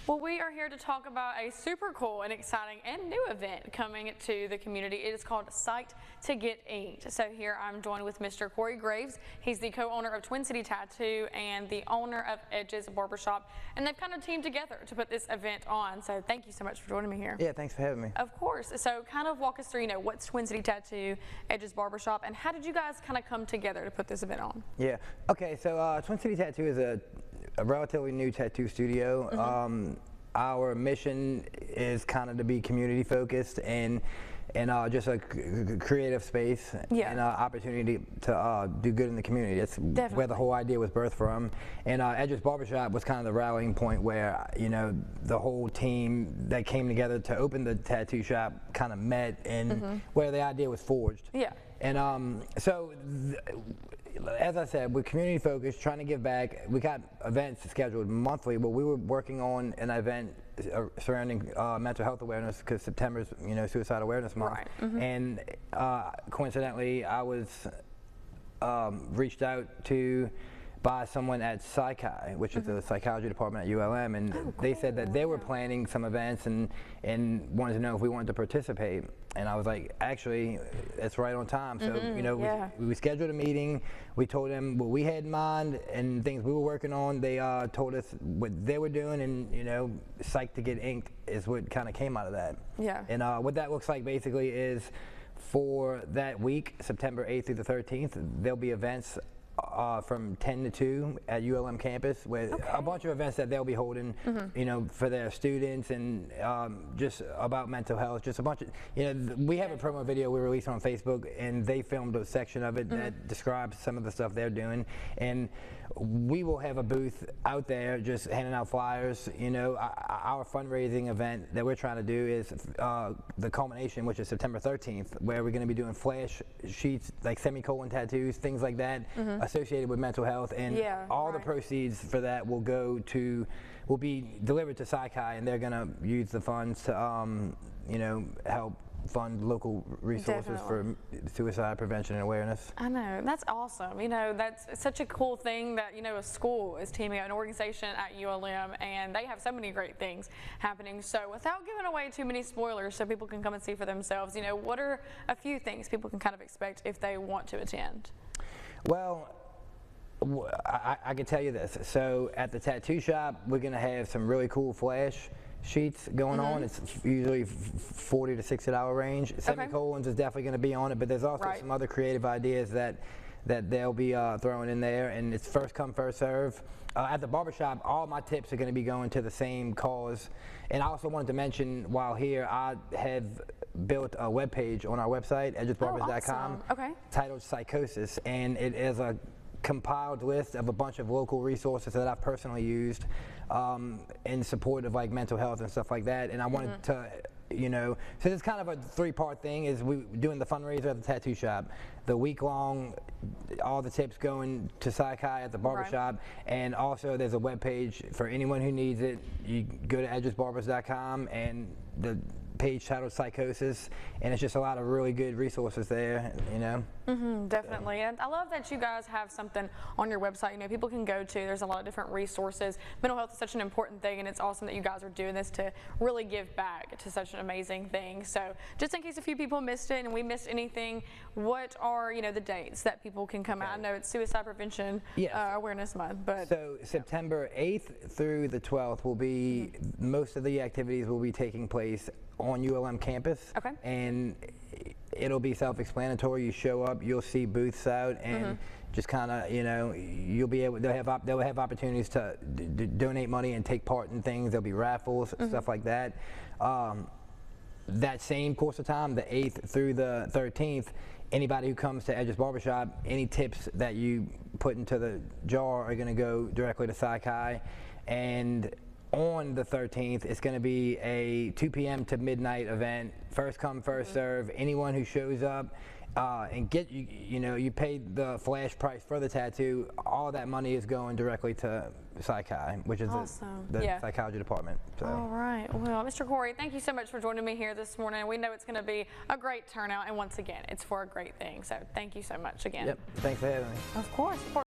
Well, we are here to talk about a super cool and exciting and new event coming to the community. It is called Psyched to Get Inked. So here I'm joined with Mr. Corey Graves. He's the co-owner of Twin City Tattoo and the owner of Edge's Barbershop, and they've kind of teamed together to put this event on. So thank you so much for joining me here. Yeah, thanks for having me. Of course. So kind of walk us through, what's Twin City Tattoo, Edge's Barbershop, and how did you guys kind of come together to put this event on? Yeah. Okay. So Twin City Tattoo is a relatively new tattoo studio. Our mission is kind of to be community focused and just a creative space and opportunity to do good in the community. That's where the whole idea was birthed from. And Edge's Barbershop was kind of the rallying point where, the whole team that came together to open the tattoo shop kind of met and where the idea was forged. Yeah. And as I said, we're community focused, trying to give back. We got events scheduled monthly, but we were working on an event surrounding mental health awareness because September's, Suicide Awareness Month. Right. And coincidentally, I was reached out to by someone at Psyched, which is the psychology department at ULM, and they said that they were planning some events and wanted to know if we wanted to participate. And I was like, actually, it's right on time. So, we scheduled a meeting. We told them what we had in mind and things we were working on. They told us what they were doing, and Psyched to Get Inked is what kind of came out of that. Yeah. And what that looks like basically is for that week, September 8th through the 13th, there'll be events from 10 to 2 at ULM campus with a bunch of events that they'll be holding, for their students and just about mental health, just a bunch of, we have a promo video we released on Facebook and they filmed a section of it that describes some of the stuff they're doing. And we will have a booth out there just handing out flyers. Our fundraising event that we're trying to do is the culmination, which is September 13th, where we're going to be doing flash sheets, like semicolon tattoos, things like that, associated with mental health. And all the proceeds for that will be delivered to Psyched, and they're going to use the funds to, help fund local resources for suicide prevention and awareness. I know, that's awesome. That's such a cool thing that, a school is teaming up, an organization at ULM, and they have so many great things happening. So without giving away too many spoilers so people can come and see for themselves, what are a few things people can kind of expect if they want to attend? Well, I can tell you this. So at the tattoo shop, we're going to have some really cool flash sheets going on. It's usually 40 to 60 hour range. Semicolons is definitely going to be on it, but there's also some other creative ideas that they'll be throwing in there, and it's first come, first serve. At the barbershop, all my tips are going to be going to the same cause. And I also wanted to mention, while here, I have built a web page on our website, edgesbarbers.com, titled Psychosis, and it is a compiled list of a bunch of local resources that I've personally used in support of like mental health and stuff like that. And I wanted to, so it's kind of a three-part thing. Is we doing the fundraiser at the tattoo shop, the week-long, all the tips going to Psyched at the barbershop, and also there's a web page for anyone who needs it. You go to edgesbarbers.com, and the page titled Psychosis, and it's just a lot of really good resources there, Definitely. And I love that you guys have something on your website, people can go to. There's a lot of different resources. Mental health is such an important thing, and it's awesome that you guys are doing this to really give back to such an amazing thing. So just in case a few people missed it and we missed anything, what are, the dates that people can come out? I know it's Suicide Prevention Awareness Month, but so September 8th through the 12th will be, most of the activities will be taking place on ULM campus, and it'll be self-explanatory. You show up, you'll see booths out, and just kind of, you'll be able. They'll have opportunities to donate money and take part in things. There'll be raffles, stuff like that. That same course of time, the 8th through the 13th, anybody who comes to Edge's Barbershop, any tips that you put into the jar are going to go directly to Psyched, and on the 13th, it's going to be a 2 p.m. to midnight event. First come, first serve. Anyone who shows up and you paid the flash price for the tattoo, all that money is going directly to Psyched, which is the psychology department. So. All right. Well, Mr. Corey, thank you so much for joining me here this morning. We know it's going to be a great turnout, and once again, it's for a great thing. So thank you so much again. Yep. Thanks for having me. Of course.